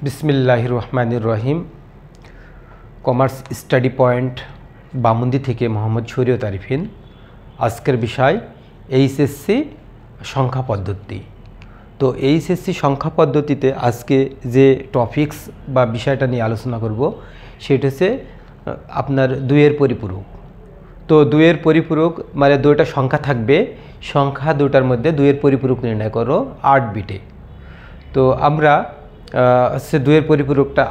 বিসমিল্লাহির রহমানির রহিম। Commerce study point Bamundi থেকে মোহাম্মদ শরীয়ত আরিফিন। আজকের বিষয় এইচএসসি সংখ্যা পদ্ধতি। তো এইচএসসি সংখ্যা পদ্ধতিতে আজকে যে টপিকস বা বিষয়টা নিয়ে আলোচনা করব সেটা হচ্ছে আপনার দুইয়ের পরিপূরক। তো দুইয়ের পরিপূরক মানে দুইটা সংখ্যা থাকবে, সংখ্যা দুটার মধ্যে দুইয়ের পরিপূরক নির্ণয় করো 8 বিটে। তো আমরা হচ্ছে দুইয়ের পরিপূরকটা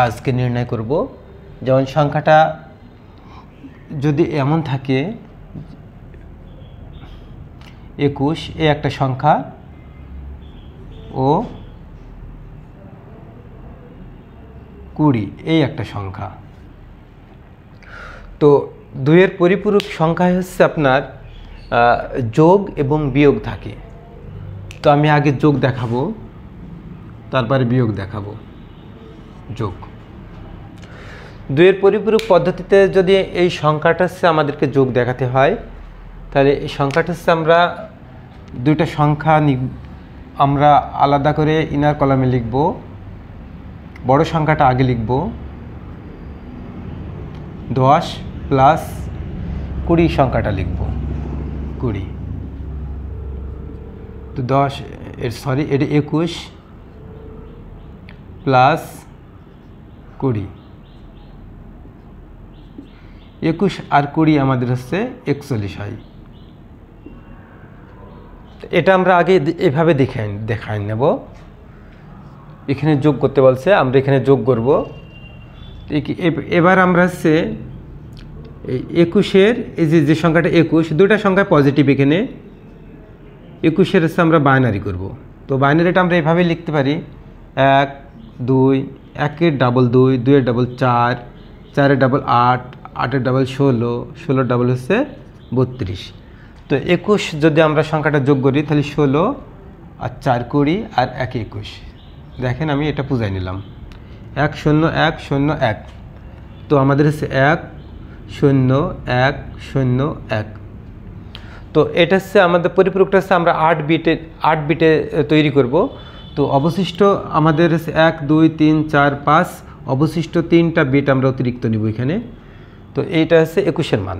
আজকে নির্ণয় করব। যেমন সংখ্যাটা যদি এমন থাকে 21 এই একটা সংখ্যা ও 20 এই একটা সংখ্যা। তো দুইয়ের পরিপূরক সংখ্যায় হচ্ছে আপনার যোগ এবং বিয়োগ থাকে। তো আমি আগে যোগ দেখাবো, তারপরে বিয়োগ দেখাবো। যোগ দুইয়ের পরিপূরক পদ্ধতিতে যদি এই সংখ্যাটা হচ্ছে আমাদেরকে যোগ দেখাতে হয়, তাহলে এই সংখ্যাটা হচ্ছে আমরা দুইটা সংখ্যা আমরা আলাদা করে ইনার কলামে লিখব। বড় সংখ্যাটা আগে লিখব 10 প্লাস 20 সংখ্যাটা লিখব 20। তো 10 এটা 21 প্লাস 20, 21 আর 20 আমাদের হচ্ছে 41 হয়। এটা আমরা আগে এভাবে দেখাই নেব। এখানে যোগ করতে বলছে, আমরা এখানে যোগ করব। এবার আমরা হচ্ছে 21-এর এই যে সংখ্যাটা 21, দুটা সংখ্যা পজিটিভ। এখানে 21-এর হচ্ছে আমরা বাইনারি করব। তো বাইনারিটা আমরা এভাবে লিখতে পারি 1 2, 1-এর ডাবল 2, 2-এর ডাবল 4, 4-এর ডাবল 8, 8-এর ডাবল 16, 16-এর ডাবল হচ্ছে 32। তো 21 যদি আমরা সংখ্যাটা যোগ করি তাহলে 16 আর 4 20 আর 1 21। দেখেন আমি এটা বুঝাই নিলাম 1 0 1 0 1। তো আমাদের হচ্ছে 1 0 1 0 1। তো এটা হচ্ছে আমাদের পরিপূরকটা হচ্ছে আমরা 8 বিটে তৈরি করব। তো অবশিষ্ট আমাদের 1 2 3 4 5 অবশিষ্ট 3টা বিট আমরা অতিরিক্ত নিব এখানে। তো এইটা হচ্ছে 21-এর মান।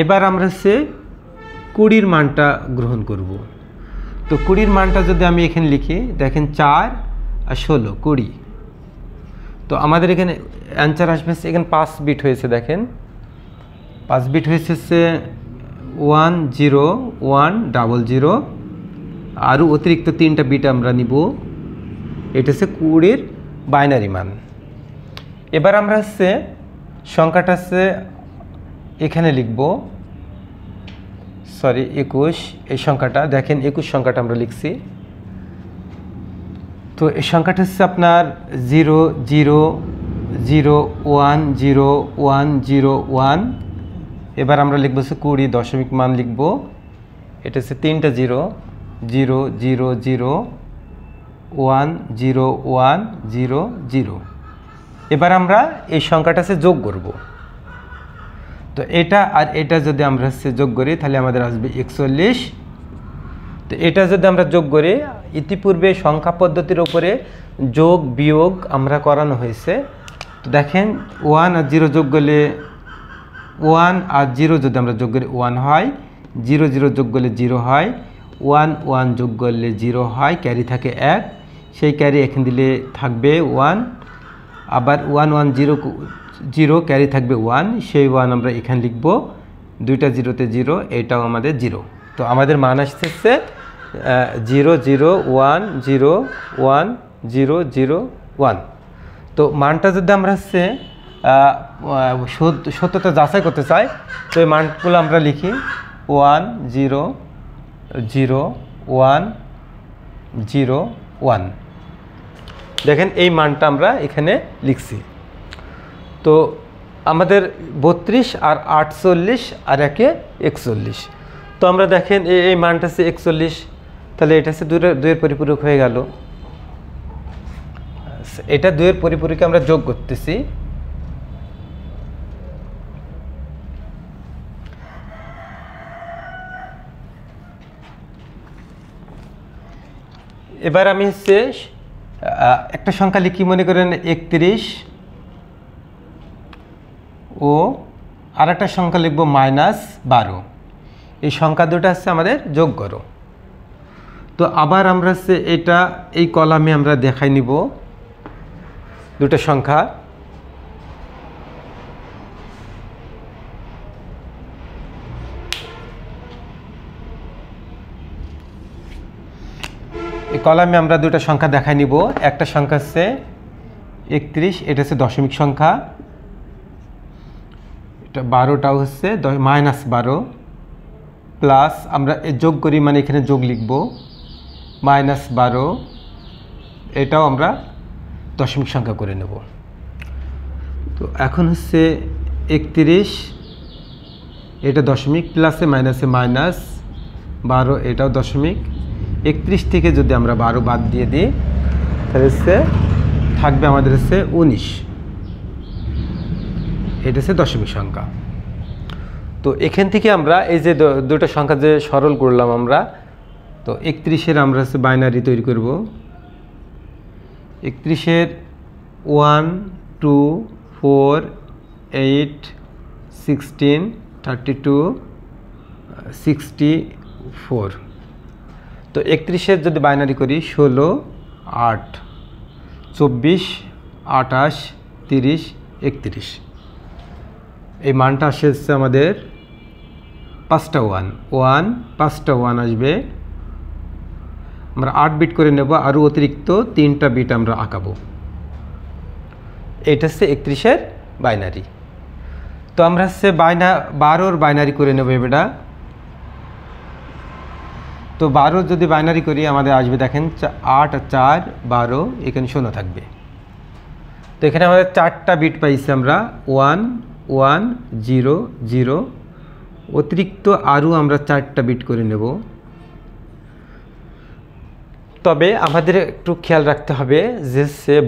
এবার আমরা হচ্ছে 20-র মানটা গ্রহণ করব। তো 20-র মানটা যদি আমি এখানে লিখি, দেখেন 4 আর 16 20। তো আমাদের এখানে অ্যান্সার আসবে, এখানে 5 বিট হয়েছে। দেখেন 5 বিট হয়েছে 1 0 1 0 0। আরও অতিরিক্ত 3টা বিট আমরা নিব। এটা হচ্ছে 20-র বাইনারি মান। এবার আমরা হচ্ছে সংখ্যাটা হচ্ছে এখানে লিখব, 21 এই সংখ্যাটা। দেখেন 21 সংখ্যাটা আমরা লিখছি। তো এই সংখ্যাটা হচ্ছে আপনার 0 0 0 1 0 1 0 1। এবার আমরা লিখবো 20 দশমিক মান লিখব। এটা হচ্ছে 3টা 0 0 0 0 1 0 1 0 0। এবার আমরা এই সংখ্যাটা হচ্ছে যোগ করব। তো এটা আর এটা যদি আমরা হচ্ছে যোগ করি তাহলে আমাদের আসবে 41। তো এটা যদি আমরা যোগ করি, ইতিপূর্বে সংখ্যা পদ্ধতির উপরে যোগ বিয়োগ আমরা করানো হয়েছে। তো দেখেন 1 আর 0 যোগ করলে 1 আর 0 যদি আমরা যোগ করি 1 হয়, 0 0 যোগ করলে 0 হয়, 1 1 যোগ করলে 0 হয়, ক্যারি থাকে 1, সেই ক্যারি এখানে দিলে থাকবে 1। আবার 1 1 0 0 ক্যারি থাকবে 1, সেই 1 আমরা এখানে লিখব। 2টা 0-তে 0, এটাও আমাদের 0। তো আমাদের মান আসতেছে 0 0 1 0 1 0 0 1। তো মানটা যদি আমরা হচ্ছে সত্যতা যাচাই করতে চাই, তো এই মানগুলো আমরা লিখি 1 0 0 1 0 1। দেখেন এই মানটা আমরা এখানে লিখছি। তো আমাদের 32 আর 48 আর 1 41। তো আমরা দেখেন এই মানটা হচ্ছে 41। তাহলে এটা হচ্ছে দুইয়ের পরিপূরক হয়ে গেল। এটা দুইয়ের পরিপূরকে আমরা যোগ করতেছি। এবার আমি হচ্ছে একটা সংখ্যা লিখি মনে করেন 31 ও আর একটা সংখ্যা লিখব -12। এই সংখ্যা দুটো হচ্ছে আমাদের যোগ করো। তো আবার আমরা হচ্ছে এটা এই কলামে আমরা দেখাই নিব দুটো সংখ্যা। এই কলামে আমরা দুটো সংখ্যা দেখাই নিব। একটা সংখ্যা হচ্ছে 31, এটা হচ্ছে দশমিক সংখ্যা, এটা 12টাও হচ্ছে -12 প্লাস আমরা যোগ করি মানে এখানে যোগ লিখব -12, এটাও আমরা দশমিক সংখ্যা করে নেব। তো এখন হচ্ছে 31, এটা দশমিক, প্লাসে মাইনাসে -12, এটাও দশমিক। 31 থেকে যদি আমরা 12 বাদ দিয়ে দিই তাহলে হচ্ছে থাকবে আমাদের হচ্ছে 19, এটা হচ্ছে দশমিক সংখ্যা। তো এখান থেকে আমরা এই যে দুটো সংখ্যা যে সরল করলাম আমরা, তো 31-এর আমরা হচ্ছে বাইনারি তৈরি করব। 31-এর 1, 2, 4, 8, 16, 32, 64। তো 31-এর যদি বাইনারি করি 16, 8, 24, 28, 30, 31, এই মানটা আসছে আমাদের 5টা 5টা 1 আসবে। আমরা 8 বিট করে নেব, আরও অতিরিক্ত 3টা বিট আমরা আঁকাবো। এটা হচ্ছে 31-এর বাইনারি। তো আমরা হচ্ছে 12-র বাইনারি করে নেব এটা। তো 12 যদি বাইনারি করি আমাদের আসবে দেখেন 8 আর 4 12, এখানে 0 থাকবে। তো এখানে আমাদের 4টা বিট পাইছি আমরা, 1 1 0 0, অতিরিক্ত আরও আমরা 4টা বিট করে নেব। তবে আমাদের একটু খেয়াল রাখতে হবে যে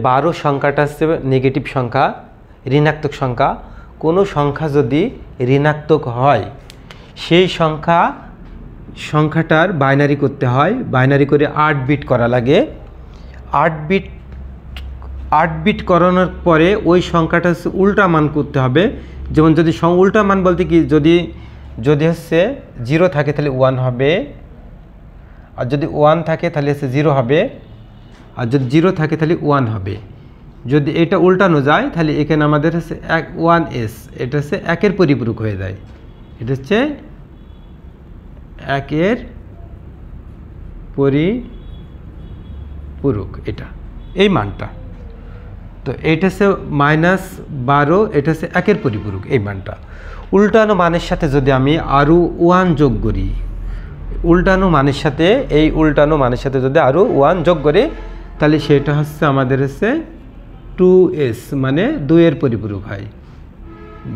12 সংখ্যাটা হচ্ছে নেগেটিভ সংখ্যা, ঋণাত্মক সংখ্যা। কোনো সংখ্যা যদি ঋণাত্মক হয় সেই সংখ্যাটার বাইনারি করতে হয়। বাইনারি করে 8 বিট করা লাগে। 8 বিট করানোর পরে ওই সংখ্যাটা হচ্ছে উল্টা মান করতে হবে। যেমন যদি উল্টা মান বলতে কি, যদি হচ্ছে 0 থাকে তাহলে 1 হবে, আর যদি 1 থাকে তাহলে হচ্ছে 0 হবে, আর যদি 0 থাকে তাহলে 1 হবে। যদি এটা উল্টানো যায় তাহলে এখানে আমাদের হচ্ছে 1s, এটা হচ্ছে 1-এর পরিপূরক হয়ে যায়। এটা হচ্ছে 1-এর পরিপূরক, এটা এই মানটা। তো এটা হচ্ছে -12, এটা হচ্ছে 1-এর পরিপূরক, এই মানটা। উল্টানো মানের সাথে যদি আমি আরও 1 যোগ করি, উল্টানো মানের সাথে যদি আরও 1 যোগ করি তাহলে সেটা হচ্ছে আমাদের হচ্ছে 2s, মানে 2-এর পরিপূরক হয়,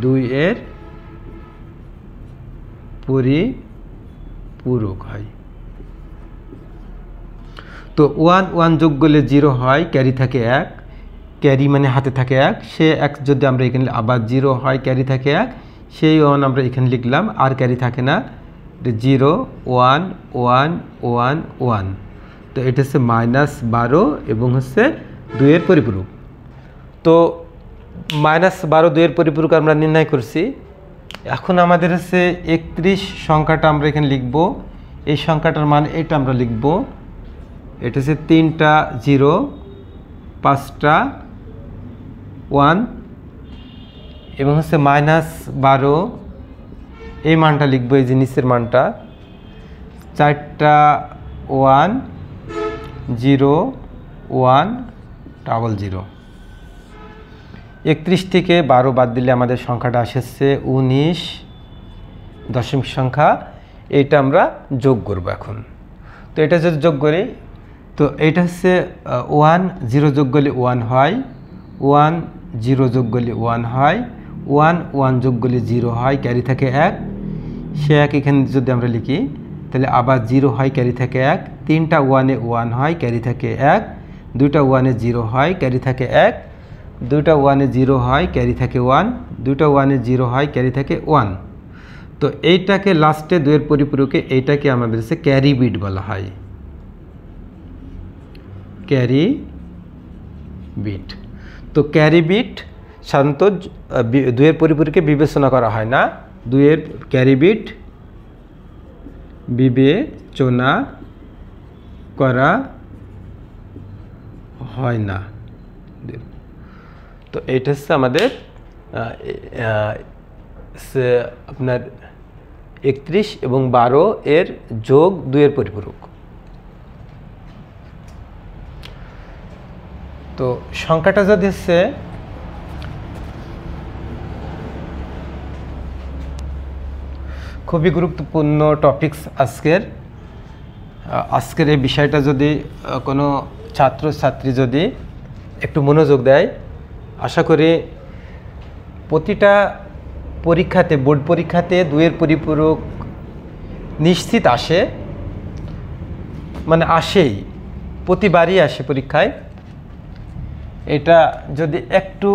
2-এর পরিপূরক হয়। তো 1 1 যোগ করলে 0 হয়, ক্যারি থাকে 1, ক্যারি মানে হাতে থাকে 1, সে 1 যদি আমরা এখানে আবার 0 হয়, ক্যারি থাকে 1, সেই 1 আমরা এখানে লিখলাম, আর ক্যারি থাকে না, 0 1 1 1 1। তো এটা হচ্ছে -12 এবং হচ্ছে 2-এর পরিপূরক। তো -12 2-এর পরিপূরক আমরা নির্ণয় করছি। এখন আমাদের হচ্ছে 31 সংখ্যাটা আমরা এখানে লিখব। এই সংখ্যাটার মান এটা আমরা লিখব, এটা হচ্ছে 3টা 0 5টা 1 এবং হচ্ছে -12, এই মানটা লিখবো, এই যে নিচের মানটা 4টা 1 0 1 00। 31 থেকে 12 বাদ দিলে আমাদের সংখ্যাটা আসছে 19, দশমিক সংখ্যা। এইটা আমরা যোগ করব এখন। তো এটা যদি যোগ করি, তো এটা হচ্ছে 1 0 যোগ করলে 1 হয়, 1 0 যোগ করলে 1 হয়, 1 1 যোগ করলে 0 হয়, ক্যারি থাকে 1, সে 1 এখানে যদি আমরা লিখি তাহলে আবার 0 হয়, ক্যারি থাকে 1, 3টা 1-এ 1 হয়, ক্যারি থাকে 1, 2টা 1-এ 0 হয়, ক্যারি থাকে 1, 2টা 1-এ 0 হয়, ক্যারি থাকে 1, 2টা 1-এ 0 হয়, ক্যারি থাকে 1। তো এইটাকে লাস্টে 2-এর পরিপূরকে এইটাকে আমাদের হচ্ছে ক্যারি বিট বলা হয়, ক্যারি বিট। তো ক্যারি বিট সাধারণত 2-এর পরিপূরকে বিবেচনা করা হয় না, 2-এর ক্যারি বিট বিবেচনা করা হয় না। তো এটা হচ্ছে আমাদের আপনার 31 এবং 12 এর যোগ 2-এর পরিপূরক। তো সংখ্যাটা যদি হচ্ছে খুবই গুরুত্বপূর্ণ টপিকস আজকের এই বিষয়টা যদি কোনো ছাত্রছাত্রী যদি একটু মনোযোগ দেয়, আশা করি প্রতিটা পরীক্ষাতে, বোর্ড পরীক্ষাতে 2-এর পরিপূরক নিশ্চিত আসে, মানে আসেই, প্রতিবারই আসে পরীক্ষায়। এটা যদি একটু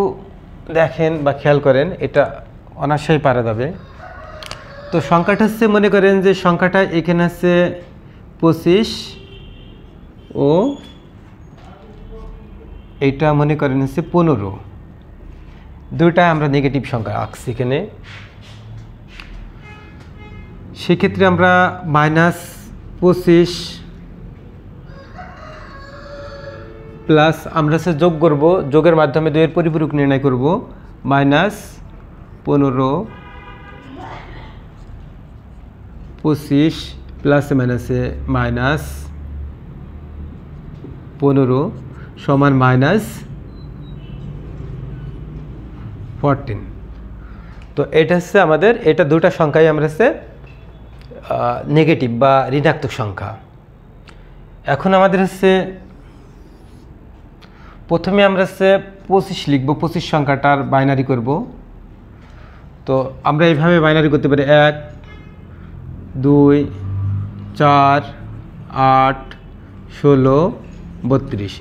দেখেন বা খেয়াল করেন, এটা অনায়াসেই পারা যাবে। তো সংখ্যাটা হচ্ছে, মনে করেন যে সংখ্যাটা এখানে আছে 25 ও এটা মনে করেন হচ্ছে 15, দুইটা আমরা নেগেটিভ সংখ্যা আঁকছি এখানে। সেক্ষেত্রে আমরা -25 প্লাস আমরা হচ্ছে যোগ করব, যোগের মাধ্যমে 2-এর পরিপূরক নির্ণয় করব। -15 25 প্লাসে মাইনাসে -15 সমান -14। তো এটা হচ্ছে আমাদের, এটা দুটা সংখ্যাই আমরা হচ্ছে নেগেটিভ বা ঋণাত্মক সংখ্যা। এখন আমাদের হচ্ছে প্রথমে আমরা হচ্ছে 25 লিখব, 25 সংখ্যাটার বাইনারি করব। তো আমরা এইভাবে বাইনারি করতে পারি 1 2 4 8 16 32।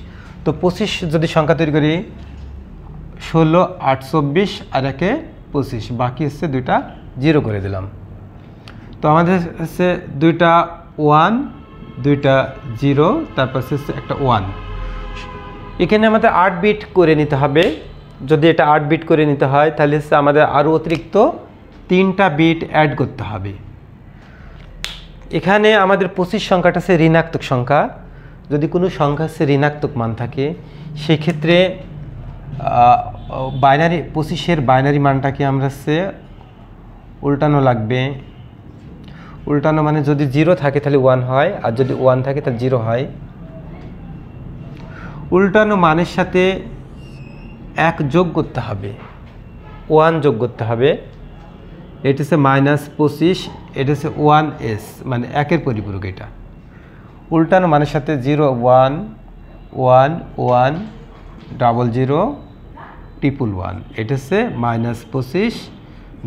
তো 25 যদি সংখ্যা তৈরি করি, 16 8 24 আর 1 25, বাকি হচ্ছে দুইটা 0 করে দিলাম। তো আমাদের হচ্ছে দুইটা 1 দুইটা 0, তারপর হচ্ছে একটা 1। এখানে আমাদের 8 বিট করে নিতে হবে। যদি এটা 8 বিট করে নিতে হয়, তাহলে হচ্ছে আমাদের আরও অতিরিক্ত 3টা বিট অ্যাড করতে হবে। এখানে আমাদের 25 সংখ্যাটা হচ্ছে ঋণাত্মক সংখ্যা। যদি কোনো সংখ্যা হচ্ছে ঋণাত্মক মান থাকে, সেক্ষেত্রে বাইনারি 25-এর বাইনারি মানটাকে আমরা হচ্ছে উল্টানো লাগবে। উল্টানো মানে যদি 0 থাকে তাহলে 1 হয়, আর যদি 1 থাকে তাহলে 0 হয়। উল্টানো মানের সাথে 1 যোগ করতে হবে, 1 যোগ করতে হবে। এটা হচ্ছে -25, এটা হচ্ছে 1s, মানে 1-এর পরিপূরক। এটা উল্টানো মানের সাথে 0 1 1 1 00 111, এটা হচ্ছে -25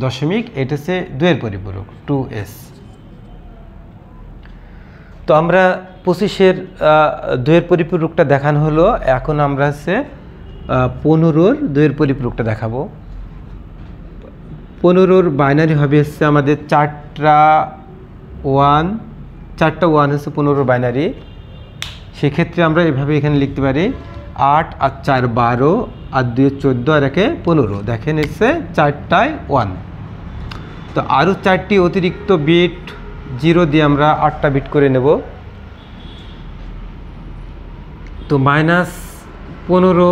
দশমিক, এটা হচ্ছে 2-এর পরিপূরক 2s। তো আমরা 25-এর 2-এর পরিপূরকটা দেখানো হলো। এখন আমরা হচ্ছে 15-র 2-এর পরিপূরকটা দেখাবো। 15-র বাইনারি হবে হচ্ছে আমাদের 4টা 1 হচ্ছে 15-র বাইনারি। সেক্ষেত্রে আমরা এভাবে এখানে লিখতে পারি 8 আর 4 12 আর 2 14 আর 1 15। দেখেন এসছে 4টায় 1। তো আরও 4টি অতিরিক্ত বিট 0 দিয়ে আমরা 8টা বিট করে নেব। তো -15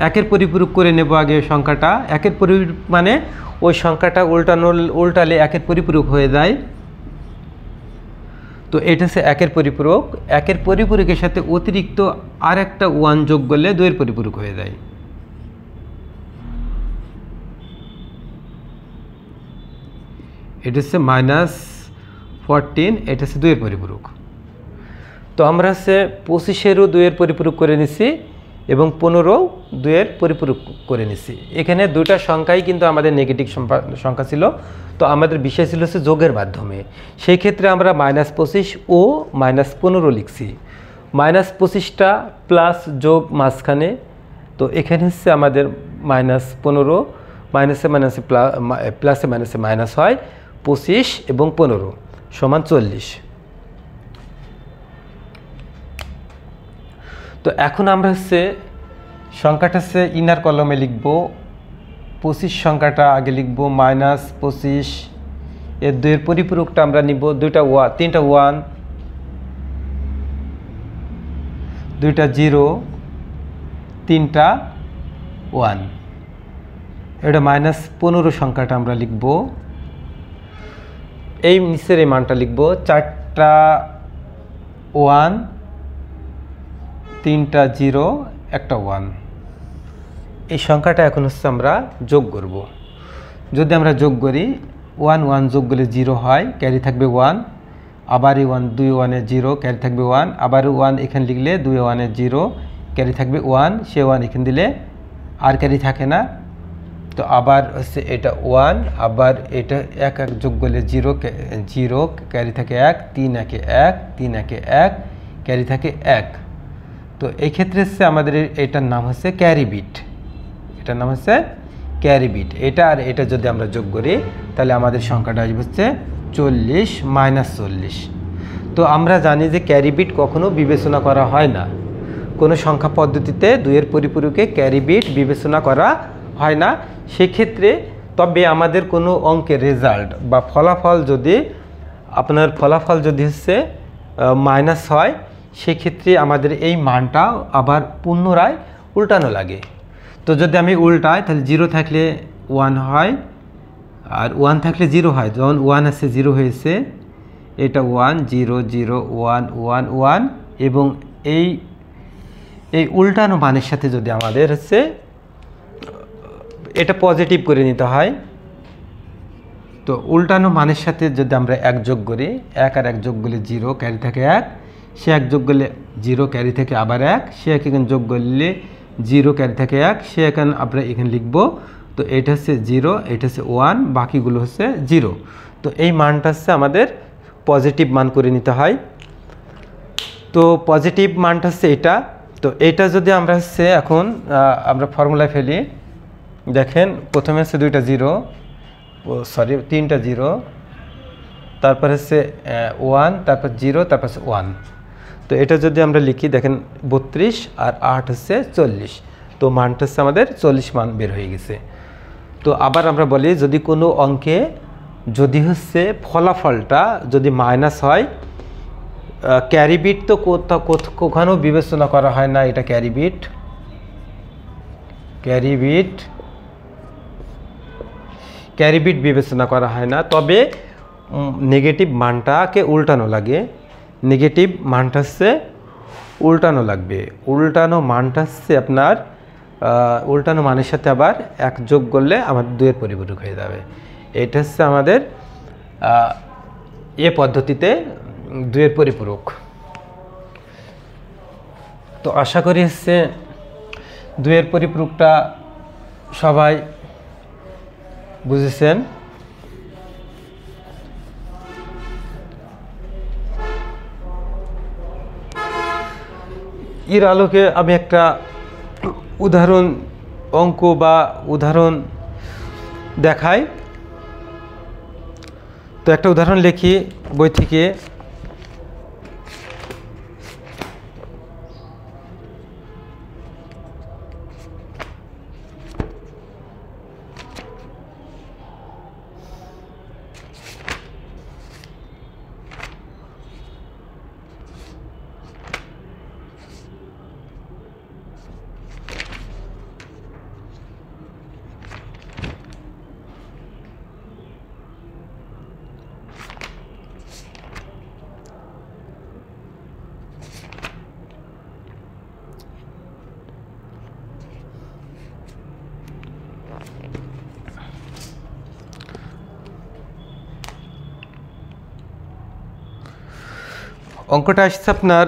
1-এর পরিপূরক করে নেব আগে সংখ্যাটা। 1-এর পরিপূরক মানে ওই সংখ্যাটা উল্টালে 1-এর পরিপূরক হয়ে যায়। তো এটা হচ্ছে 1-এর পরিপূরক। 1-এর পরিপূরকের সাথে অতিরিক্ত আর একটা 1 যোগ করলে 2-এর পরিপূরক হয়ে যায়। এটা হচ্ছে -14, এটা হচ্ছে 2-এর পরিপূরক। তো আমরা হচ্ছে 25-এরও 2-এর পরিপূরক করে নিছি এবং 15-ও 2-এর পরিপূরক করে নিছি। এখানে দুটা সংখ্যাই কিন্তু আমাদের নেগেটিভ সংখ্যা ছিল। তো আমাদের বিষয় ছিল হচ্ছে যোগের মাধ্যমে। সেই ক্ষেত্রে আমরা -25 ও -15 লিখছি। -25টা প্লাস যোগ মাঝখানে। তো এখানে হচ্ছে আমাদের -15, মাইনাসে মাইনাসে প্লাসে মাইনাসে মাইনাস হয়, 25 এবং 15 সমান 40। তো এখন আমরা হচ্ছে সংখ্যাটা হচ্ছে ইনার কলমে লিখব। 25 সংখ্যাটা আগে লিখব -25, এর 2 এর পরিপূরকটা আমরা নিব, তিনটা 1, 2টা 0, 3টা 1। এটা -15 সংখ্যাটা আমরা লিখব। এই নিচের এই মানটা লিখব, 4টা 1, 3টা 0, একটা 1। এই সংখ্যাটা এখন হচ্ছে আমরা যোগ করব। যদি আমরা যোগ করি 1 1 যোগ করলে 0 হয়, ক্যারি থাকবে 1, আবার 1 2 1 0, ক্যারি থাকবে 1, আবার 1 এখানে লিখলে 2 1 0, ক্যারি থাকবে 1, সে 1 এখানে দিলে আর ক্যারি থাকে না। তো আবার হচ্ছে এটা 1, আবার এটা 1 1 যোগ করলে 0 0, ক্যারি থাকে 1, 3 1 1, 3 1 1, ক্যারি থাকে 1। তো এই ক্ষেত্রে হচ্ছে আমাদের এটার নাম হচ্ছে ক্যারি বিট। এটার নাম হচ্ছে ক্যারি বিট। এটা আর এটা যদি আমরা যোগ করি তাহলে আমাদের সংখ্যাটা আসবে হচ্ছে 40 -40। তো আমরা জানি যে ক্যারি বিট কখনো বিবেচনা করা হয় না। কোনো সংখ্যা পদ্ধতিতে 2 এর পরিপূরকে ক্যারি বিট বিবেচনা করা হয় না। সেক্ষেত্রে তবে আমাদের কোনো অঙ্কের রেজাল্ট বা ফলাফল যদি হচ্ছে মাইনাস হয়, সেক্ষেত্রে আমাদের এই মানটা আবার পুনরায় উল্টানো লাগে। তো যদি আমি উল্টাই তাহলে 0 থাকলে 1 হয়, আর 1 থাকলে 0 হয়। যখন 1 আছে 0 হয়েছে, এটা 1 0 0 1 1 1, এবং এই উল্টানো মানের সাথে যদি আমাদের হচ্ছে এটা পজিটিভ করে নিতে হয়। তো উল্টানো মানের সাথে যদি আমরা 1 যোগ করি, 1 আর 1 যোগ করলে 0, ক্যারি থাকে 1, সে 1 যোগ করলে 0, ক্যারি থেকে আবার 1, সে এখানে যোগ করলে 0, ক্যারি থাকে 1, সে এখানে আমরা এখানে লিখব। তো এটা হচ্ছে 0, এটা হচ্ছে 1, বাকিগুলো হচ্ছে 0। তো এই মানটা হচ্ছে আমাদের পজিটিভ মান করে নিতে হয়। তো পজিটিভ মানটা হচ্ছে এটা। তো এটা যদি আমরা হচ্ছে এখন আমরা ফর্মুলায় ফেলি, দেখেন প্রথমে হচ্ছে 2টা 0, তিনটা 0, তারপর হচ্ছে 1, তারপর 0, তারপর হচ্ছে 1। তো এটা যদি আমরা লিখি, দেখেন 32 আর 8 হচ্ছে 40। তো মানটা হচ্ছে আমাদের 40 মান বের হয়ে গেছে। তো আবার আমরা বলি, যদি কোনো অঙ্কে যদি হচ্ছে ফলাফলটা যদি মাইনাস হয়, ক্যারি বিট তো কখনো বিবেচনা করা হয় না। এটা ক্যারি বিট বিবেচনা করা হয় না। তবে নেগেটিভ মানটাকে উল্টানো লাগে। নেগেটিভ মানটা হচ্ছে উল্টানো লাগবে। উল্টানো মানটা হচ্ছে আপনার উল্টানো মানের সাথে আবার 1 যোগ করলে আমাদের 2 এর পরিপূরক হয়ে যাবে। এটা হচ্ছে আমাদের এ পদ্ধতিতে 2 এর পরিপূরক। তো আশা করি হচ্ছে 2 এর পরিপূরকটা সবাই বুঝেছেন। এর আলোকে আমি একটা অঙ্ক বা উদাহরণ দেখাই। তো একটা উদাহরণ লিখি বই থেকে। অঙ্কটা আসছে আপনার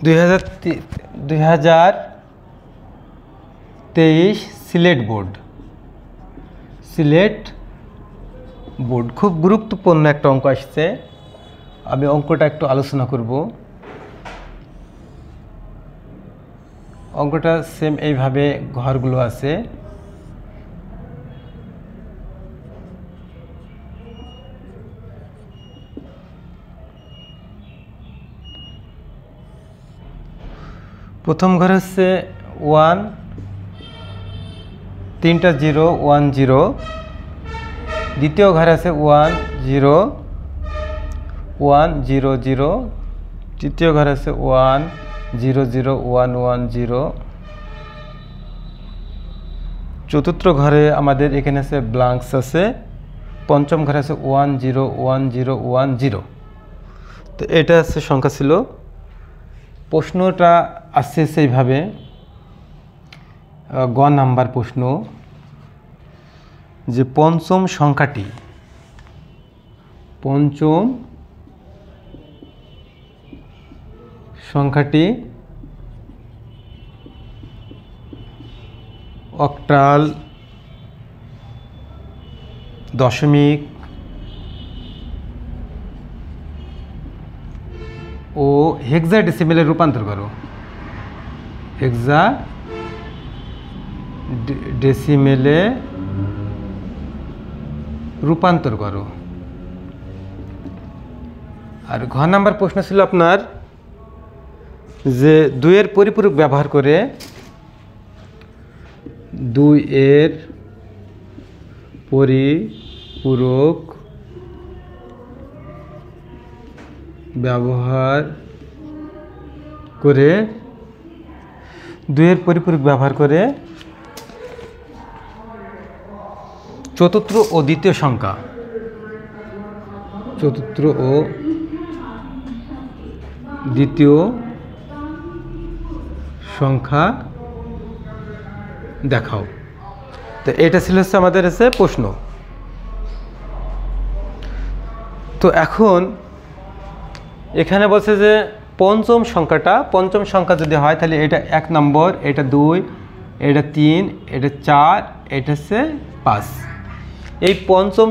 2023 সিলেট বোর্ড খুব গুরুত্বপূর্ণ একটা অঙ্ক আসছে। আমি অঙ্কটা একটু আলোচনা করব। অঙ্কটা সেম এইভাবে ঘরগুলো আছে। প্রথম ঘরে হচ্ছে 1, 3টা 0 1 0। দ্বিতীয় ঘরে আছে 1 0 1 0 0। তৃতীয় ঘরে আছে 1 0 0 1 1 0। চতুর্থ ঘরে আমাদের এখানে আছে ব্ল্যাঙ্কস আছে। পঞ্চম ঘরে আছে 1 0 1 0 1 0। তো এটা আছে সংখ্যা ছিল। প্রশ্নটা আসছে সেইভাবে, গ নাম্বার প্রশ্ন, যে পঞ্চম সংখ্যাটি অক্টাল, দশমিক ও হেক্সাডেসিমেলে রূপান্তর করো। হেক্সাডেসিমেলে রূপান্তর করো। আর ঘ নাম্বার প্রশ্ন ছিল আপনার যে 2 এর পরিপূরক ব্যবহার করে 2 এর পরিপূরক ব্যবহার করে 2 এর পরিপূরক ব্যবহার করে চতুর্থ ও দ্বিতীয় সংখ্যা, চতুর্থ ও দ্বিতীয় সংখ্যা দেখাও। তো এটা ছিল হচ্ছে আমাদের হচ্ছে প্রশ্ন। তো এখন এখানে বলছে যে পঞ্চম সংখ্যা যদি হয় তাহলে এটা 1 নম্বর, এটা 2, এটা 3, এটা 4, এটা হচ্ছে 5। এই পঞ্চম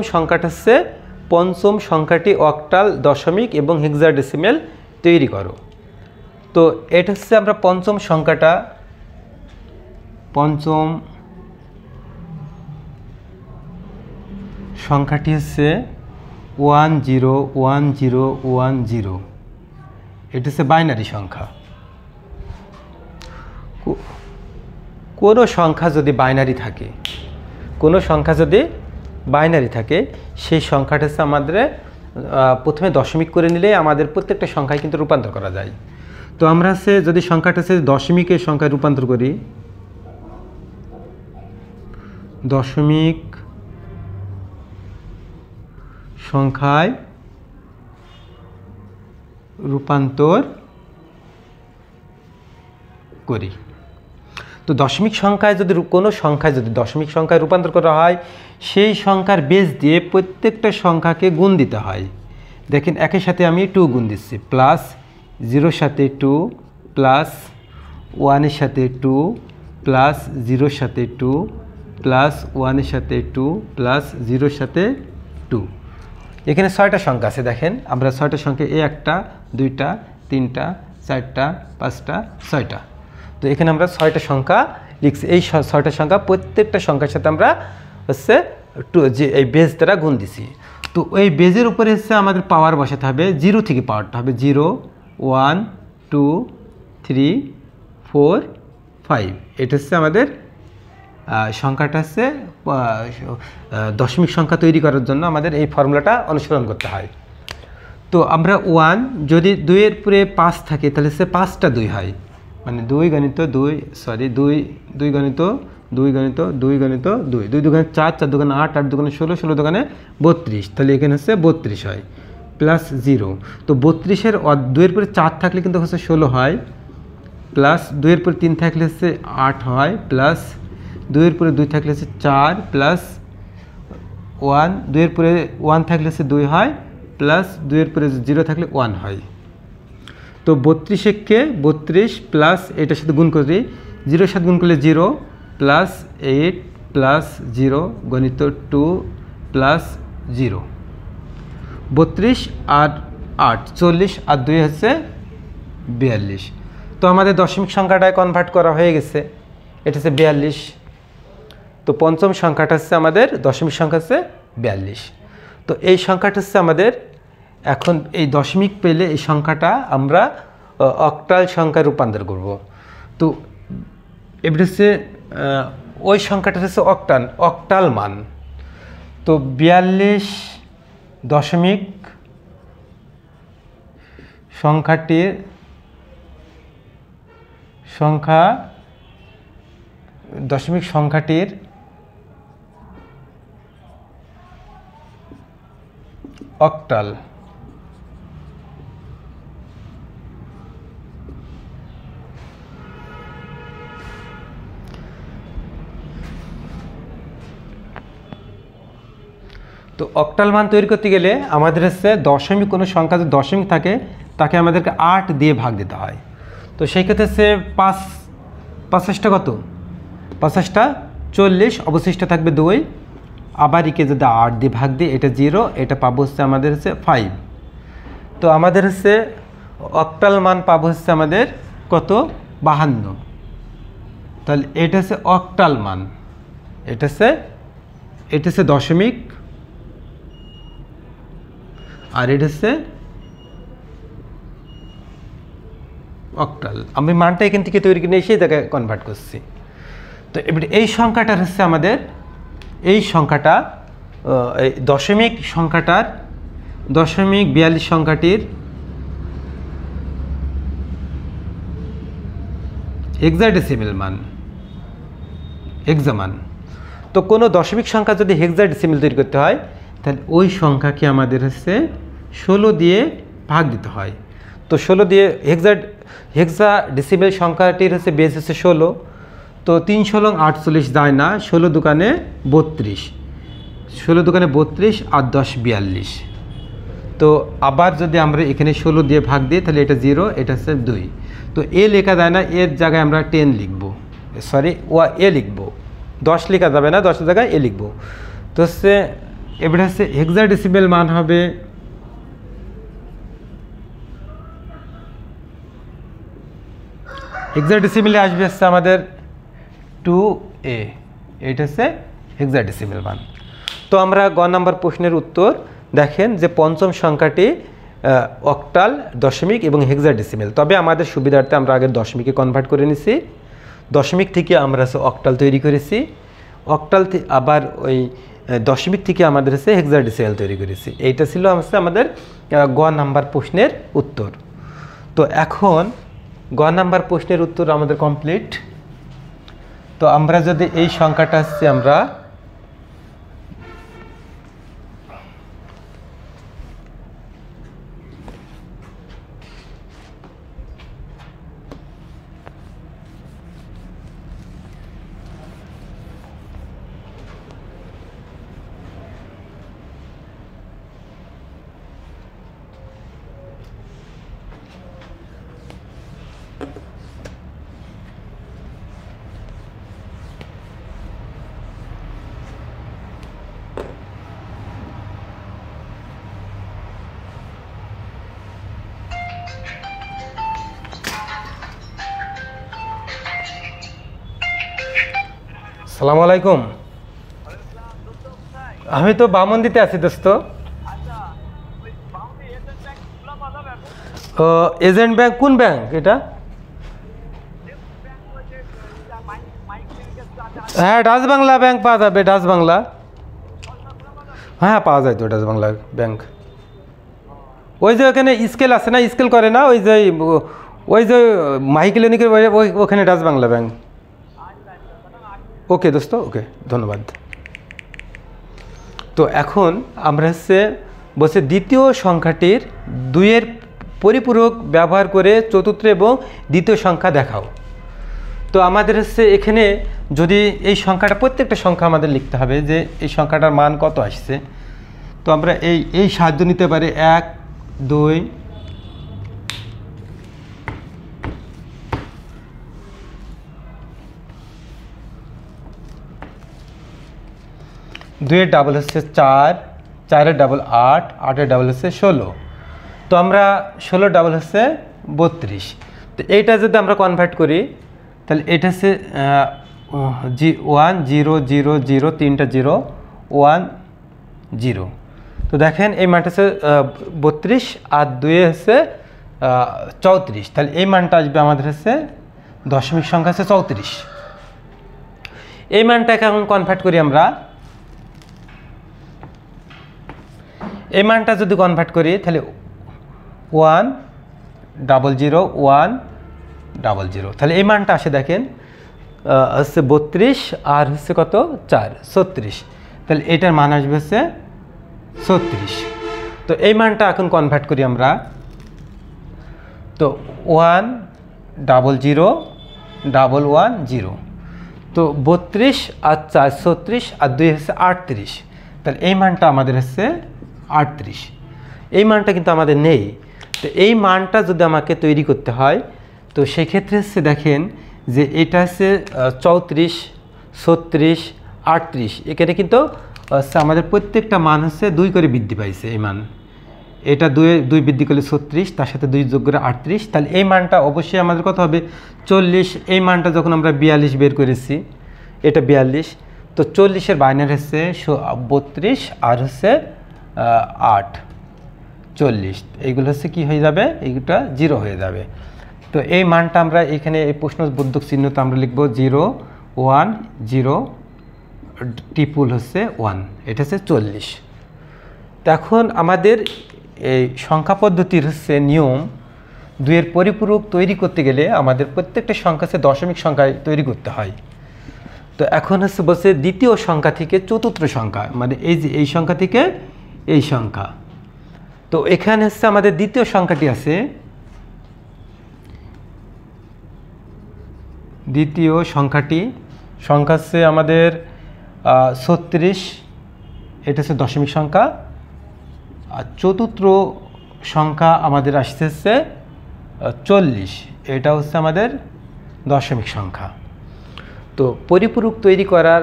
সংখ্যাটি অক্টাল, দশমিক এবং হেক্সাডেসিমেল তৈরি করো। তো এটা হচ্ছে আমরা পঞ্চম সংখ্যাটি হচ্ছে 1 0 1 0 1 0। এটা হচ্ছে বাইনারি সংখ্যা। কোনো সংখ্যা যদি বাইনারি থাকে সেই সংখ্যাটা হচ্ছে আমাদের প্রথমে দশমিক করে নিলে আমাদের প্রত্যেকটা সংখ্যায় কিন্তু রূপান্তর করা যায়। তো আমরা হচ্ছে যদি সংখ্যাটা হচ্ছে দশমিকের সংখ্যায় রূপান্তর করি, দশমিক সংখ্যায় রূপান্তর করি। তো দশমিক সংখ্যায় যদি কোনো সংখ্যায় যদি দশমিক সংখ্যায় রূপান্তর করা হয় সেই সংখ্যার বেস দিয়ে প্রত্যেকটা সংখ্যাকে গুণ দিতে হয়। দেখেন একের সাথে আমি 2 গুণ দিচ্ছি, প্লাস 0-র সাথে 2, প্লাস 1-এর সাথে 2, প্লাস 0-র সাথে 2, প্লাস 1-এর সাথে 2, প্লাস 0-র সাথে 2। এখানে 6টা সংখ্যা আছে। দেখেন আমরা 6টা সংখ্যা, 1টা 2টা 3টা 4টা 5টা 6টা। তো এখানে আমরা 6টা সংখ্যা লিখছি। এই 6টা সংখ্যা প্রত্যেকটা সংখ্যার সাথে আমরা হচ্ছে যে এই বেজ দ্বারা গুণ দিছি। তো ওই বেজের উপরে হচ্ছে আমাদের পাওয়ার বসাতে হবে, 0 থেকে পাওয়ারটা হবে 0 1 2 3 4 5। এটা হচ্ছে আমাদের সংখ্যাটা হচ্ছে দশমিক সংখ্যা তৈরি করার জন্য আমাদের এই ফর্মুলাটা অনুসরণ করতে হয়। তো আমরা 1 যদি 2 এর পরে 5 থাকে তাহলে সে 5টা 2 হয়, মানে 2 গণিত 2 গণিত 2 গণিত 2 গণিত 2, 2 দুগুণে 4, 4 দুগুণে 8, 8 দুগুণে 16, 16 দুগুণে 32। তাহলে এখানে হচ্ছে 32 হয়, প্লাস 0। তো 32-এর 2 এর পরে 4 থাকলে কিন্তু হচ্ছে 16 হয়, প্লাস 2 এর পরে 3 থাকলে হচ্ছে 8 হয়, প্লাস 2 এর পরে 2 থাকলে হচ্ছে 4, প্লাস 1, 2 এর পরে 1 থাকলে হচ্ছে 2 হয়, প্লাস 2 এর পরে 0 থাকলে 1 হয়। তো 32-কে 32 প্লাস এটার সাথে গুণ করি, 0-এর সাথে গুণ করলে 0, প্লাস 8 প্লাস 0 গণিত 2 প্লাস 0। 32 আর 8 40 আর 2 হচ্ছে 42। তো আমাদের দশমিক সংখ্যাটায় কনভার্ট করা হয়ে গেছে, এটা হচ্ছে 42। তো পঞ্চম সংখ্যাটা হচ্ছে আমাদের দশমিক সংখ্যা হচ্ছে 42। তো এই সংখ্যাটা হচ্ছে আমাদের এখন এই দশমিক পেলে এই সংখ্যাটা আমরা অক্টাল সংখ্যায় রূপান্তর করব। তো এবারে হচ্ছে ওই সংখ্যাটা হচ্ছে অক্টাল মান। তো 42 দশমিক সংখ্যাটির অক্টাল। তো অক্টাল মান তৈরি করতে গেলে আমাদের হচ্ছে দশমিক, কোনো সংখ্যা যদি দশমিক থাকে তাকে আমাদেরকে 8 দিয়ে ভাগ দিতে হয়। তো সেই ক্ষেত্রে হচ্ছে 5টা কত, 5টা 40, অবশিষ্ট থাকবে 2। আবার একে যদি 8 দিয়ে ভাগ দিই এটা 0, এটা পাবো হচ্ছে আমাদের হচ্ছে 5। তো আমাদের হচ্ছে অক্টাল মান পাবো হচ্ছে আমাদের কত, 52। তাহলে এটা হচ্ছে অক্টাল মান, এটা হচ্ছে দশমিক, আর এটা হচ্ছে অক্টাল। আমি মানটা এখান থেকে তৈরি করে এসে এটাকে কনভার্ট করছি। তো এবারে এই সংখ্যাটার হচ্ছে আমাদের, এই সংখ্যাটা এই দশমিক 42 সংখ্যাটির হেক্সাডেসিমেল মান, হেক্সামান। তো কোনো দশমিক সংখ্যা যদি হেক্সাডেসিমেল তৈরি করতে হয় তাহলে ওই সংখ্যাকে আমাদের হচ্ছে 16 দিয়ে ভাগ দিতে হয়। তো 16 দিয়ে হেক্সাডেসিমেল সংখ্যাটির হচ্ছে বেস হচ্ছে 16। তো 3 × 48 যায় না, 16 দোকানে 32, 16 দোকানে 32 আর 10 42। তো আবার যদি আমরা এখানে 16 দিয়ে ভাগ দিই তাহলে এটা 0, এটা হচ্ছে 2। তো এ লেখা যায় না, এর জায়গায় আমরা 10 লিখবো, এ লিখবো, 10 লেখা যাবে না, 10 এর জায়গায় এ লিখবো। তো হচ্ছে এবারে হচ্ছে হেক্সাডেসিমেল মান হবে হেক্সাডেসিমেলে আসবে হচ্ছে আমাদের 2a, এইটা হচ্ছে হেক্সাডেসিমেল মান। তো আমরা গ নাম্বার প্রশ্নের উত্তর দেখেন যে পঞ্চম সংখ্যাটি অক্টাল, দশমিক এবং হেক্সাডেসিমেল। তবে আমাদের সুবিধার্থে আমরা আগে দশমিকে কনভার্ট করে নিছি, দশমিক থেকে আমরা অক্টাল তৈরি করেছি, অক্টাল আবার ওই দশমিক থেকে আমাদের হচ্ছে হেক্সাডেসিমেল তৈরি করেছি। এইটা ছিল হচ্ছে আমাদের গ নাম্বার প্রশ্নের উত্তর। তো এখন গ নাম্বার প্রশ্নের উত্তর আমাদের কমপ্লিট। তো আমরা যদি এই সংখ্যাটা হচ্ছে আমরা আসসালামু আলাইকুম। আমি তো বামন্দিতে আছি দোস্ত। এজেন্ট ব্যাংক কোন ব্যাংক এটা? হ্যাঁ, ডাচ বাংলা ব্যাংক পাওয়া যাবে, ডাচ বাংলা। হ্যাঁ পাওয়া যায় তো ডাচ বাংলা ব্যাংক। ওই যে ওখানে স্কেল আছে না, স্কেল করে না, ওই যে মাহি ক্লিনিকের ওখানে ডাচ বাংলা ব্যাংক। ওকে দোস্ত, ওকে, ধন্যবাদ। তো এখন আমরা হচ্ছে বলছে দ্বিতীয় সংখ্যাটির 2-এর পরিপূরক ব্যবহার করে চতুর্থ এবং দ্বিতীয় সংখ্যা দেখাও। তো আমাদের হচ্ছে এখানে যদি এই সংখ্যাটা, প্রত্যেকটা সংখ্যা আমাদের লিখতে হবে যে এই সংখ্যাটার মান কত আসছে। তো আমরা এই সাহায্য নিতে পারি, 1 2 2-এর ডাবল হচ্ছে 4, 4-এর ডাবল 8, 8-এর ডাবল হচ্ছে 16। তো আমরা 16 ডাবল হচ্ছে 32। তো এইটা যদি আমরা কনভার্ট করি তাহলে এটা হচ্ছে 1 0 0 0, 3টা 0 1 0। তো দেখেন এই মানটা হচ্ছে 32 আর 2 হচ্ছে 34। তাহলে এই মানটা আসবে আমাদের হচ্ছে দশমিক সংখ্যা হচ্ছে 34। এই মানটাকে এখন কনভার্ট করি আমরা। এই মানটা যদি কনভার্ট করি তাহলে 1000100, তাহলে এই মানটা আসে দেখেন হচ্ছে 32 আর হচ্ছে কত 4 36, তাহলে এটার মান আসবে হচ্ছে 36। তো এই মানটা এখন কনভার্ট করি আমরা। তো 100110, তো 32 আর 4 36 আর 2 হচ্ছে 38, তাহলে এই মানটা আমাদের হচ্ছে 38। এই মানটা কিন্তু আমাদের নেই। তো এই মানটা যদি আমাকে তৈরি করতে হয় তো সেক্ষেত্রে হচ্ছে দেখেন যে এটা হচ্ছে 34 36 38, এখানে কিন্তু আমাদের প্রত্যেকটা মান হচ্ছে 2 করে বৃদ্ধি পাইছে। এই মান এটা 2 বৃদ্ধি করলে 36, তার সাথে 2 যোগ করে 38, তাহলে এই মানটা অবশ্যই আমাদের কত হবে 40। এই মানটা যখন আমরা 42 বের করেছি, এটা 42, তো 40-এর বাইনারি হচ্ছে 32 আর হচ্ছে 8 40, এইগুলো হচ্ছে কী হয়ে যাবে, এইটা 0 হয়ে যাবে। তো এই মানটা আমরা এখানে এই প্রশ্নবোধক চিহ্নটা আমরা লিখব 0 1 0 ট্রিপল হচ্ছে 1, এটা হচ্ছে 40। তো এখন আমাদের এই সংখ্যা পদ্ধতির হচ্ছে নিয়ম, 2-এর পরিপূরক তৈরি করতে গেলে আমাদের প্রত্যেকটা সংখ্যা হচ্ছে দশমিক সংখ্যায় তৈরি করতে হয়। তো এখন হচ্ছে বলছে দ্বিতীয় সংখ্যা থেকে চতুর্থ সংখ্যা, মানে এই যে এই সংখ্যা থেকে এই সংখ্যা। তো এখানে হচ্ছে আমাদের দ্বিতীয় সংখ্যাটি আছে, দ্বিতীয় সংখ্যা হচ্ছে আমাদের 36, এটা হচ্ছে দশমিক সংখ্যা। আর চতুর্থ সংখ্যা আমাদের আসতেছে 40, এটা হচ্ছে আমাদের দশমিক সংখ্যা। তো পরিপূরক তৈরি করার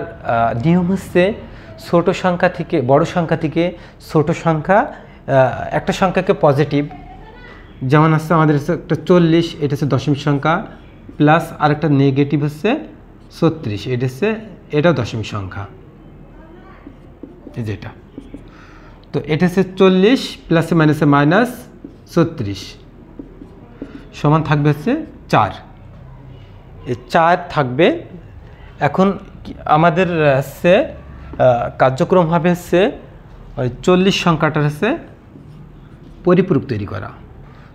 নিয়ম হচ্ছে ছোট সংখ্যা থেকে বড় সংখ্যা থেকে ছোট সংখ্যা, একটা সংখ্যাকে পজিটিভ, যেমন হচ্ছে আমাদের হচ্ছে একটা 40, এটা হচ্ছে দশমিক সংখ্যা, প্লাস আরেকটা নেগেটিভ হচ্ছে 36, এটা হচ্ছে এটাও দশমিক সংখ্যা, যেটা। তো এটা হচ্ছে 40 প্লাসে মাইনাসে মাইনাস 36 সমান থাকবে হচ্ছে 4, এই 4 থাকবে। এখন আমাদের হচ্ছে কার্যক্রম হবে হচ্ছে ওই 40 সংখ্যাটার হচ্ছে পরিপূরক তৈরি করা।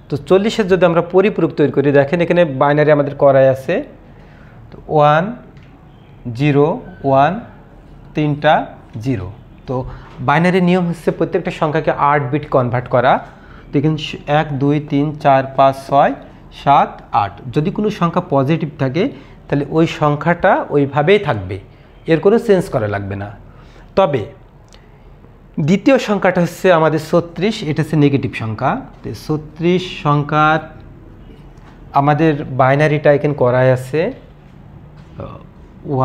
তো 40-এর যদি আমরা পরিপূরক তৈরি করি, দেখেন এখানে বাইনারি আমাদের করাই আছে, তো 1 0 1 3টা 0। তো বাইনারি নিয়ম হচ্ছে প্রত্যেকটা সংখ্যাকে 8 বিট কনভার্ট করা। দেখেন 1 2 3 4 5 6 7 8, যদি কোনো সংখ্যা পজিটিভ থাকে তাহলে ওই সংখ্যাটা ওইভাবেই থাকবে, এর কোনো চেঞ্জ করা লাগবে না। তবে দ্বিতীয় সংখ্যাটা হচ্ছে আমাদের 36, এটা হচ্ছে নেগেটিভ সংখ্যা। তো 36 সংখ্যার আমাদের বাইনারিটা এখানে করাই আছে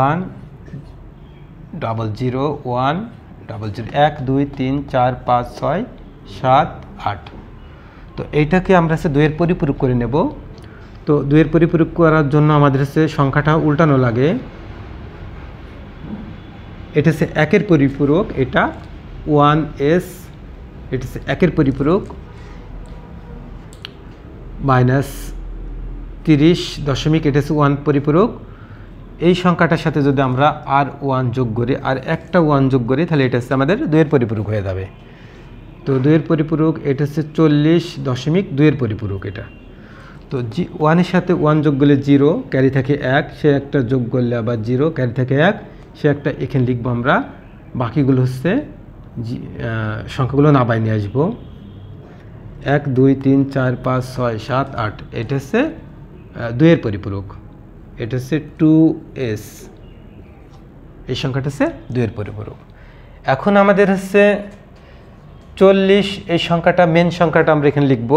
1 0 1 0 1 2 3 4 5 6 7 8। তো এইটাকে আমরা হচ্ছে 2-এর পরিপূরক করে নেব। তো 2-এর পরিপূরক করার জন্য আমাদের হচ্ছে সংখ্যাটা উল্টানো লাগে। এটা হচ্ছে 1-এর পরিপূরক, এটা 1s, এটা হচ্ছে 1-এর পরিপূরক, মাইনাস 30 দশমিক, এটা হচ্ছে 1 পরিপূরক। এই সংখ্যাটার সাথে যদি আমরা আর 1 যোগ করি, আর একটা 1 যোগ করি, তাহলে এটা হচ্ছে আমাদের 2-এর পরিপূরক হয়ে যাবে। তো 2-এর পরিপূরক এটা হচ্ছে 40 দশমিক 2-এর পরিপূরক এটা। তো 1-এর সাথে 1 যোগ করলে 0, ক্যারি থাকে 1, সে একটা যোগ করলে আবার 0, ক্যারি থাকে 1, সে একটা এখানে লিখবো আমরা। বাকিগুলো হচ্ছে সংখ্যাগুলো না বাই নিয়ে আসবো। 1 2 3 4 5 6 7 8, এটা হচ্ছে 2-এর পরিপূরক, এটা হচ্ছে 2s, এই সংখ্যাটা হচ্ছে 2-এর পরিপূরক। এখন আমাদের হচ্ছে 40, এই সংখ্যাটা মেন সংখ্যাটা আমরা এখানে লিখব।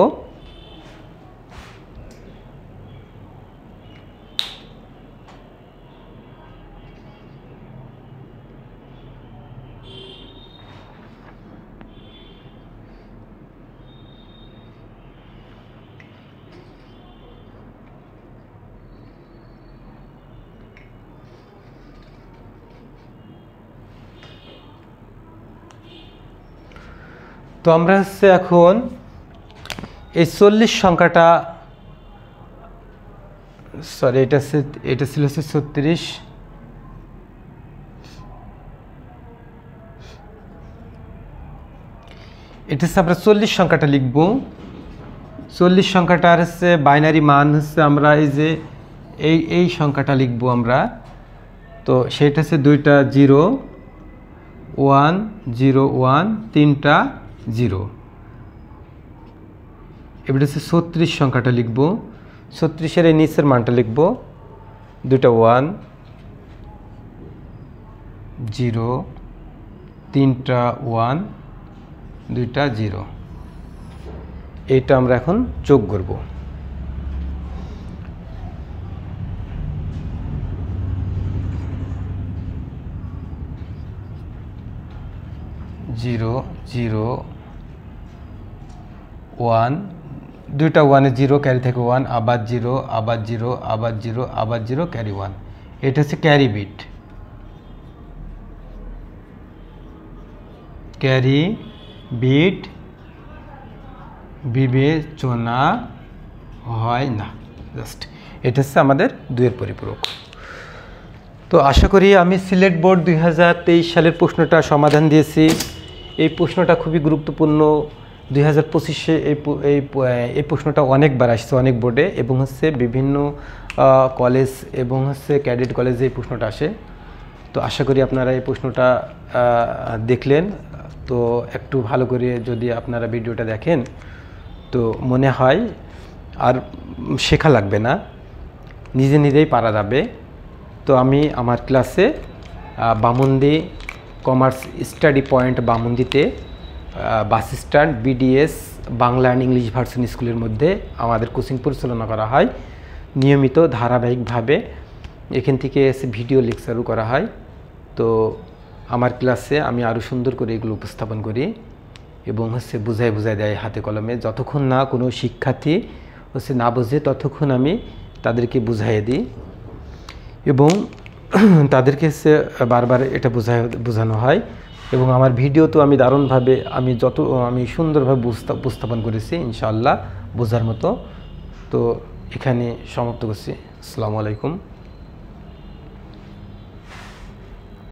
তো আমরা হচ্ছে এখন এই 40 সংখ্যাটা সরি এটা ছিল হচ্ছে 36। এটা হচ্ছে আমরা 40 সংখ্যাটা লিখব। 40 সংখ্যাটার হচ্ছে বাইনারি মান হচ্ছে আমরা এই যে এই সংখ্যাটা লিখব আমরা। তো সেটা হচ্ছে 2টা 0 1 0 1 3টা 0। এবার হচ্ছে 36 সংখ্যাটা লিখব। 36-এর এই নিচের মানটা লিখব 2টা 1 0 3টা 1 2টা 0। এইটা আমরা এখন যোগ করব। 0 0 1 2টা 1 0 ক্যারি থেকে 1 আবার 0 আবার 0 আবার 0 আবার 0 ক্যারি 1। এটা হচ্ছে ক্যারি বিট। ক্যারি বিট বিবেচনা হয় না, জাস্ট এটা হচ্ছে আমাদের 2-এর পরিপূরক। তো আশা করি আমি সিলেট বোর্ড 2023 সালের প্রশ্নটা সমাধান দিয়েছি। এই প্রশ্নটা খুবই গুরুত্বপূর্ণ। 2025-এ এই প্রশ্নটা অনেকবার আসছে অনেক বোর্ডে, এবং হচ্ছে বিভিন্ন কলেজ এবং হচ্ছে ক্যাডেট কলেজে এই প্রশ্নটা আসে। তো আশা করি আপনারা এই প্রশ্নটা দেখলেন। তো একটু ভালো করে যদি আপনারা ভিডিওটা দেখেন তো মনে হয় আর শেখা লাগবে না, নিজে নিজেই পারা যাবে। তো আমি আমার ক্লাসে বামুন্দি কমার্স স্টাডি পয়েন্ট বামুন্দিতে bus stand BDS Bangla and English version স্কুলের মধ্যে আমাদের কোচিং পরিচালনা করা হয় নিয়মিত ধারাবাহিকভাবে। এখান থেকে এসে ভিডিও লেকচারও করা হয়। তো আমার ক্লাসে আমি আরও সুন্দর করে এগুলো উপস্থাপন করি এবং হচ্ছে বুঝায় দেয় হাতে কলমে। যতক্ষণ না কোনো শিক্ষার্থী হচ্ছে না বোঝে ততক্ষণ আমি তাদেরকে বুঝাইয়ে দিই এবং তাদেরকে বারবার এটা বোঝানো হয়। এবং আমার ভিডিও তো আমি দারুণভাবে আমি সুন্দরভাবে উপস্থাপন করেছি ইনশাআল্লাহ বোঝার মতো। তো এখানে সমাপ্ত করছি। আসসালামু আলাইকুম।